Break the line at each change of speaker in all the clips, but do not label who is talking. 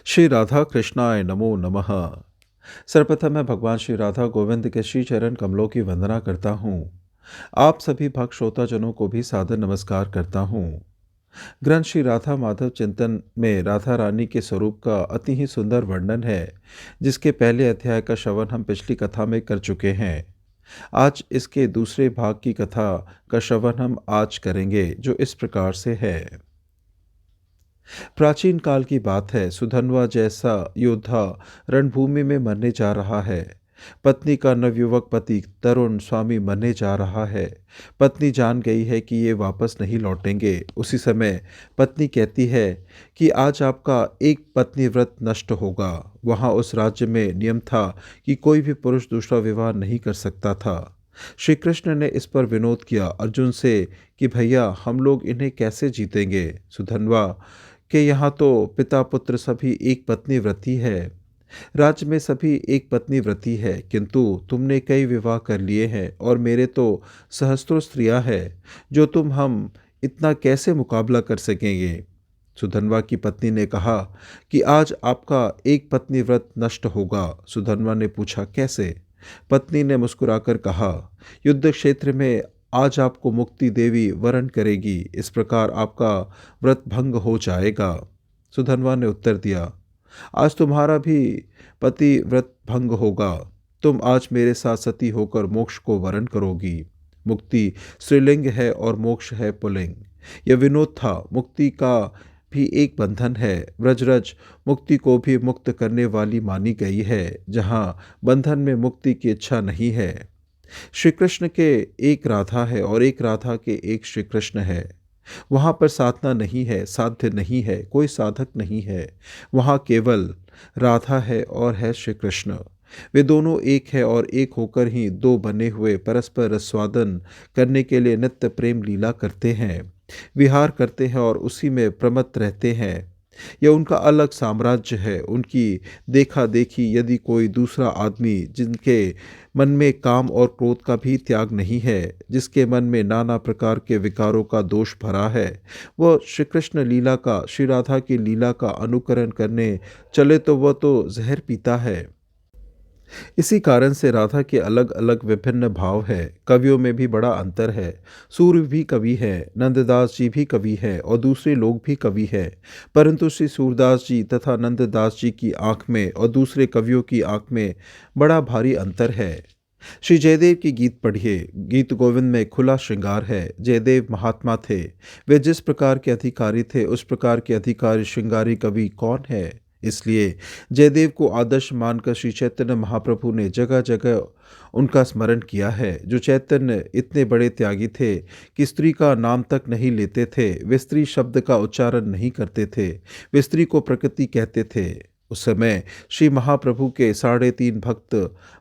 श्री राधा कृष्णाय नमो नमः। सर्वप्रथम मैं भगवान श्री राधा गोविंद के श्री चरण कमलों की वंदना करता हूँ। आप सभी भक्त श्रोताजनों को भी सादर नमस्कार करता हूँ। ग्रंथ श्री राधा माधव चिंतन में राधा रानी के स्वरूप का अति ही सुंदर वर्णन है, जिसके पहले अध्याय का श्रवण हम पिछली कथा में कर चुके हैं। आज इसके दूसरे भाग की कथा का श्रवण हम आज करेंगे, जो इस प्रकार से है। प्राचीन काल की बात है। सुधन्वा जैसा योद्धा रणभूमि में मरने जा रहा है। पत्नी का नवयुवक पति तरुण स्वामी मरने जा रहा है। पत्नी जान गई है कि ये वापस नहीं लौटेंगे। उसी समय पत्नी कहती है कि आज आपका एक पत्नी व्रत नष्ट होगा। वहाँ उस राज्य में नियम था कि कोई भी पुरुष दूसरा विवाह नहीं कर सकता था। श्री कृष्ण ने इस पर विनोद किया अर्जुन से कि भैया, हम लोग इन्हें कैसे जीतेंगे। सुधन्वा के यहाँ तो पिता पुत्र सभी एक पत्नी व्रती है। राज्य में सभी एक पत्नी व्रती है, किंतु तुमने कई विवाह कर लिए हैं और मेरे तो सहस्त्रों स्त्रियां हैं, जो हम इतना कैसे मुकाबला कर सकेंगे। सुधन्वा की पत्नी ने कहा कि आज आपका एक पत्नी व्रत नष्ट होगा। सुधन्वा ने पूछा, कैसे? पत्नी ने मुस्कुराकर कहा, युद्ध क्षेत्र में आज आपको मुक्ति देवी वरण करेगी, इस प्रकार आपका व्रत भंग हो जाएगा। सुधन्वा ने उत्तर दिया, आज तुम्हारा भी पति व्रत भंग होगा। तुम आज मेरे साथ सती होकर मोक्ष को वरण करोगी। मुक्ति स्त्रीलिंग है और मोक्ष है पुल्लिंग। यह विनोद था। मुक्ति का भी एक बंधन है। व्रजरज मुक्ति को भी मुक्त करने वाली मानी गई है, जहाँ बंधन में मुक्ति की इच्छा नहीं है। श्री कृष्ण के एक राधा है और एक राधा के एक श्री कृष्ण है। वहाँ पर साधना नहीं है, साध्य नहीं है, कोई साधक नहीं है। वहाँ केवल राधा है और है श्री कृष्ण। वे दोनों एक है और एक होकर ही दो बने हुए परस्पर रसवादन करने के लिए नित्य प्रेम लीला करते हैं, विहार करते हैं और उसी में प्रमत्त रहते हैं। यह उनका अलग साम्राज्य है। उनकी देखा देखी यदि कोई दूसरा आदमी, जिनके मन में काम और क्रोध का भी त्याग नहीं है, जिसके मन में नाना प्रकार के विकारों का दोष भरा है, वह श्री कृष्ण लीला का, श्री राधा की लीला का अनुकरण करने चले तो वह तो जहर पीता है। इसी कारण से राधा के अलग अलग विभिन्न भाव है। कवियों में भी बड़ा अंतर है। सूर्य भी कवि है, नंददास जी भी कवि है और दूसरे लोग भी कवि है, परंतु श्री सूरदास जी तथा नंददास जी की आंख में और दूसरे कवियों की आंख में बड़ा भारी अंतर है। श्री जयदेव की गीत पढ़िए। गीत गोविंद में खुला श्रृंगार है। जयदेव महात्मा थे। वे जिस प्रकार के अधिकारी थे, उस प्रकार के अधिकारी श्रृंगारी कवि कौन है। इसलिए जयदेव को आदर्श मानकर श्री चैतन्य महाप्रभु ने जगह जगह उनका स्मरण किया है। जो चैतन्य इतने बड़े त्यागी थे कि स्त्री का नाम तक नहीं लेते थे। वे स्त्री शब्द का उच्चारण नहीं करते थे। वे स्त्री को प्रकृति कहते थे। उस समय श्री महाप्रभु के 3.5 भक्त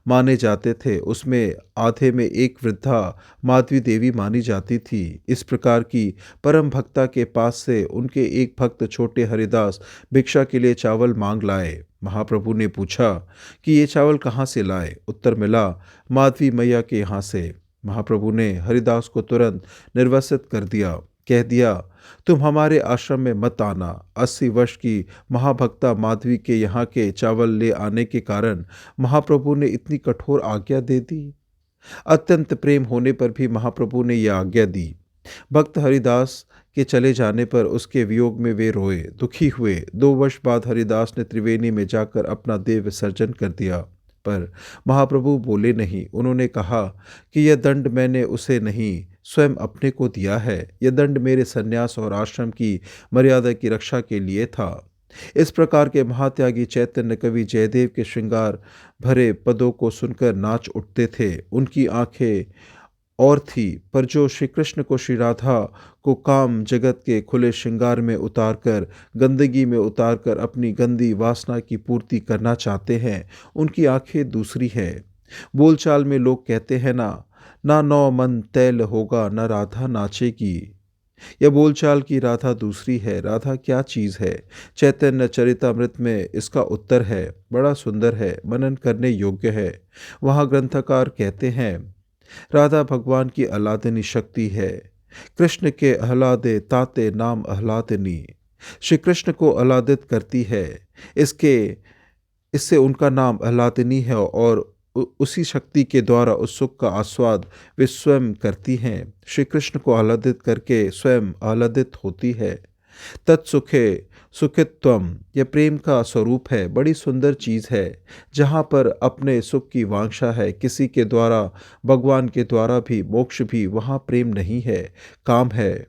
माने जाते थे। उसमें आधे में एक वृद्धा माधवी देवी मानी जाती थी। इस प्रकार की परम भक्ता के पास से उनके एक भक्त छोटे हरिदास भिक्षा के लिए चावल मांग लाए। महाप्रभु ने पूछा कि ये चावल कहाँ से लाए। उत्तर मिला, माधवी मैया के यहाँ से। महाप्रभु ने हरिदास को तुरंत निर्वसित कर दिया। कह दिया, तुम हमारे आश्रम में मत आना। 80 वर्ष की महाभक्ता माधवी के यहाँ के चावल ले आने के कारण महाप्रभु ने इतनी कठोर आज्ञा दे दी। अत्यंत प्रेम होने पर भी महाप्रभु ने यह आज्ञा दी। भक्त हरिदास के चले जाने पर उसके वियोग में वे रोए, दुखी हुए। 2 वर्ष बाद हरिदास ने त्रिवेणी में जाकर अपना देह विसर्जन कर दिया, पर महाप्रभु बोले नहीं। उन्होंने कहा कि यह दंड मैंने उसे नहीं, स्वयं अपने को दिया है। यह दंड मेरे संन्यास और आश्रम की मर्यादा की रक्षा के लिए था। इस प्रकार के महात्यागी चैतन्य कवि जयदेव के श्रृंगार भरे पदों को सुनकर नाच उठते थे। उनकी आंखें और थी, पर जो श्री कृष्ण को, श्री राधा को काम जगत के खुले श्रृंगार में उतारकर, गंदगी में उतारकर अपनी गंदी वासना की पूर्ति करना चाहते हैं, उनकी आंखें दूसरी है। बोलचाल में लोग कहते हैं ना नौ मन तैल होगा, न राधा नाचेगी। यह बोलचाल की राधा दूसरी है। राधा क्या चीज़ है? चैतन्य चरितामृत में इसका उत्तर है। बड़ा सुंदर है, मनन करने योग्य है। वहाँ ग्रंथकार कहते हैं, राधा भगवान की आह्लादनी शक्ति है। कृष्ण के आह्लादे ताते नाम आह्लादनी। श्री कृष्ण को आह्लादित करती है। इसके इससे उनका नाम आह्लादिनी है और उसी शक्ति के द्वारा उस सुख का आस्वाद वे स्वयं करती हैं। श्री कृष्ण को आह्लादित करके स्वयं आह्लादित होती है। तत्सुखे सुखित्वम, यह प्रेम का स्वरूप है, बड़ी सुंदर चीज़ है। जहाँ पर अपने सुख की वांछा है किसी के द्वारा, भगवान के द्वारा भी मोक्ष भी, वहाँ प्रेम नहीं है, काम है।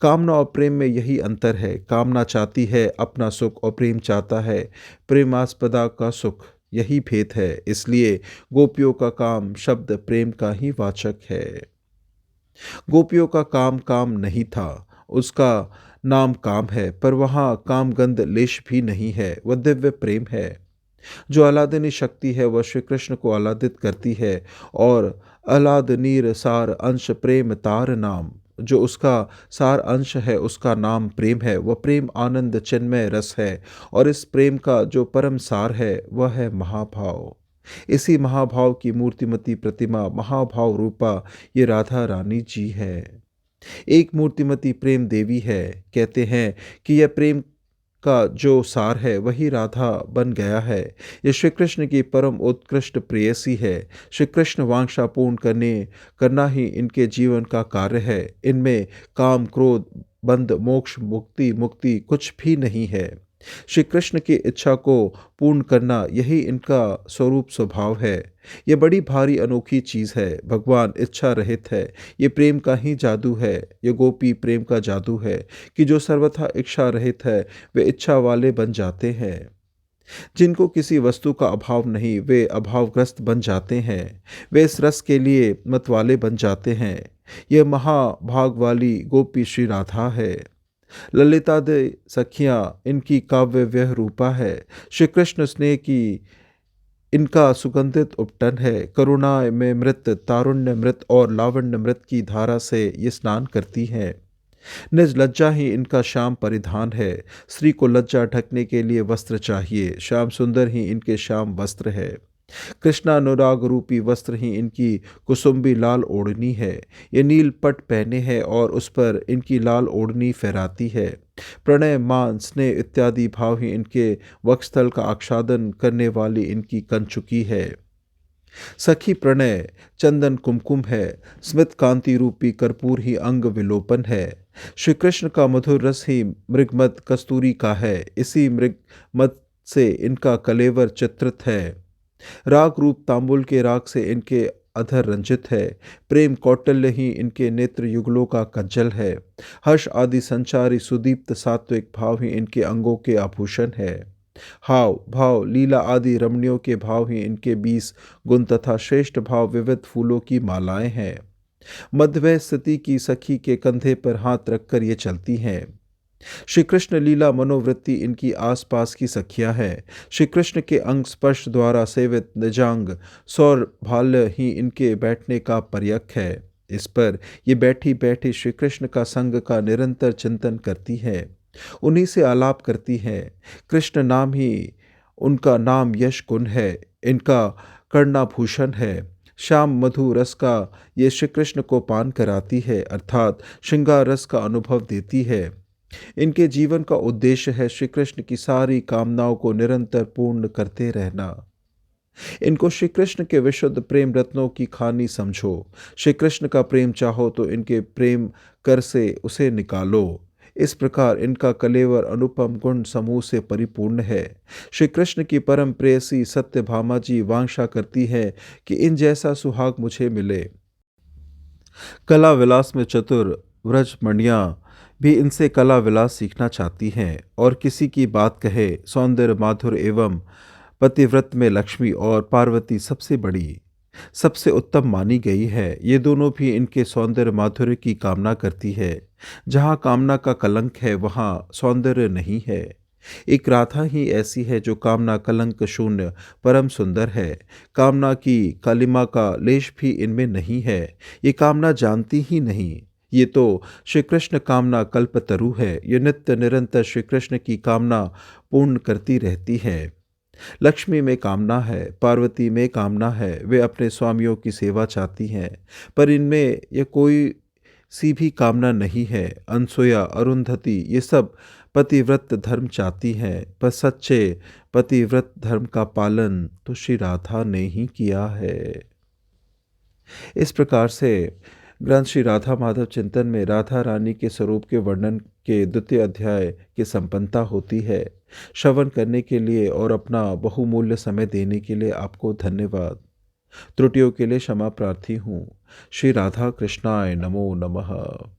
कामना और प्रेम में यही अंतर है। कामना चाहती है अपना सुख और प्रेम चाहता है प्रेमास्पदा का सुख, यही भेद है। इसलिए गोपियों का काम शब्द प्रेम का ही वाचक है। गोपियों का काम काम नहीं था, उसका नाम काम है, पर वहाँ काम गंध लेश भी नहीं है, वह दिव्य प्रेम है। जो आह्लादनी शक्ति है वह श्री कृष्ण को आह्लादित करती है और आह्लाद नीर सार अंश प्रेम तार नाम, जो उसका सार अंश है उसका नाम प्रेम है। वह प्रेम आनंद चिन्मय रस है और इस प्रेम का जो परम सार है वह है महाभाव। इसी महाभाव की मूर्तिमती प्रतिमा महाभाव रूपा ये राधा रानी जी है। एक मूर्तिमती प्रेम देवी है। कहते हैं कि यह प्रेम का जो सार है वही राधा बन गया है। यह श्री कृष्ण की परम उत्कृष्ट प्रेयसी है। श्री कृष्ण वांछा पूर्ण करना ही इनके जीवन का कार्य है। इनमें काम क्रोध बंध मोक्ष मुक्ति मुक्ति कुछ भी नहीं है। श्री कृष्ण की इच्छा को पूर्ण करना यही इनका स्वरूप स्वभाव है। यह बड़ी भारी अनोखी चीज़ है। भगवान इच्छा रहित है। ये प्रेम का ही जादू है। यह गोपी प्रेम का जादू है कि जो सर्वथा इच्छा रहित है वे इच्छा वाले बन जाते हैं। जिनको किसी वस्तु का अभाव नहीं वे अभावग्रस्त बन जाते हैं। वे इस रस के लिए मतवाले बन जाते हैं। यह महाभाग वाली गोपी श्री राधा है। ललितादि सखियाँ इनकी काव्य व्यह रूपा है। श्री कृष्ण स्नेह की इनका सुगंधित उपटन है। करुणा में मृत, तारुण्य मृत और लावण्य मृत की धारा से ये स्नान करती हैं। निज लज्जा ही इनका श्याम परिधान है। स्त्री को लज्जा ढकने के लिए वस्त्र चाहिए। श्याम सुंदर ही इनके श्याम वस्त्र है। कृष्णानुराग रूपी वस्त्र ही इनकी कुसुम्बी लाल ओढ़नी है। ये नील पट पहने हैं और उस पर इनकी लाल ओढ़नी फहराती है। प्रणय मान स्नेह इत्यादि भाव ही इनके वक्षस्थल का आच्छादन करने वाली इनकी कंचुकी है। सखी प्रणय चंदन कुमकुम है। स्मित कांति रूपी कर्पूर ही अंग विलोपन है। श्री कृष्ण का मधुर रस ही मृगमद कस्तूरी का है। इसी मृगमद से इनका कलेवर चित्रित है। राग रूप तांबुल के राग से इनके अधर रंजित है। प्रेम कौटल्य ही इनके नेत्र युगलों का कज्जल है। हर्ष आदि संचारी सुदीप्त सात्विक भाव ही इनके अंगों के आभूषण है। हाव भाव लीला आदि रमणियों के भाव ही इनके 20 गुण तथा श्रेष्ठ भाव विविध फूलों की मालाएं हैं। मध्य स्थिति की सखी के कंधे पर हाथ रखकर ये चलती हैं। श्री कृष्ण लीला मनोवृत्ति इनकी आसपास की सखियां हैं। श्री कृष्ण के अंग स्पर्श द्वारा सेवित निजांग सौरभाल्य ही इनके बैठने का पर्यक है। इस पर ये बैठी बैठी श्री कृष्ण का संग का निरंतर चिंतन करती हैं। उन्हीं से आलाप करती हैं। कृष्ण नाम ही उनका नाम यश गुण है। इनका कर्णाभूषण है। श्याम मधु रस का ये श्री कृष्ण को पान कराती है, अर्थात श्रृंगार रस का अनुभव देती है। इनके जीवन का उद्देश्य है श्री कृष्ण की सारी कामनाओं को निरंतर पूर्ण करते रहना। इनको श्री कृष्ण के विशुद्ध प्रेम रत्नों की खानी समझो। श्री कृष्ण का प्रेम चाहो तो इनके प्रेम कर से उसे निकालो। इस प्रकार इनका कलेवर अनुपम गुण समूह से परिपूर्ण है। श्री कृष्ण की परम प्रेयसी सत्यभामा जी वांछा करती है कि इन जैसा सुहाग मुझे मिले। कला विलास में चतुर व्रजमणियाँ भी इनसे कला विलास सीखना चाहती हैं और किसी की बात कहे सौंदर्य माधुर एवं पतिव्रत में लक्ष्मी और पार्वती सबसे बड़ी सबसे उत्तम मानी गई है। ये दोनों भी इनके सौंदर्य माधुर्य की कामना करती है। जहाँ कामना का कलंक है वहाँ सौंदर्य नहीं है। एक राधा ही ऐसी है जो कामना कलंक शून्य परम सुंदर है। कामना की कालिमा का लेश भी इनमें नहीं है। ये कामना जानती ही नहीं। ये तो श्री कृष्ण कामना कल्पतरु है। ये नित्य निरंतर श्री कृष्ण की कामना पूर्ण करती रहती है। लक्ष्मी में कामना है, पार्वती में कामना है। वे अपने स्वामियों की सेवा चाहती हैं, पर इनमें यह कोई सी भी कामना नहीं है। अनसुया अरुंधति ये सब पतिव्रत धर्म चाहती हैं, पर सच्चे पतिव्रत धर्म का पालन तो श्री राधा ने ही किया है। इस प्रकार से ग्रंथ श्री राधा माधव चिंतन में राधा रानी के स्वरूप के वर्णन के द्वितीय अध्याय की संपन्नता होती है। श्रवण करने के लिए और अपना बहुमूल्य समय देने के लिए आपको धन्यवाद। त्रुटियों के लिए क्षमा प्रार्थी हूँ। श्री राधा कृष्णाय नमो नमः।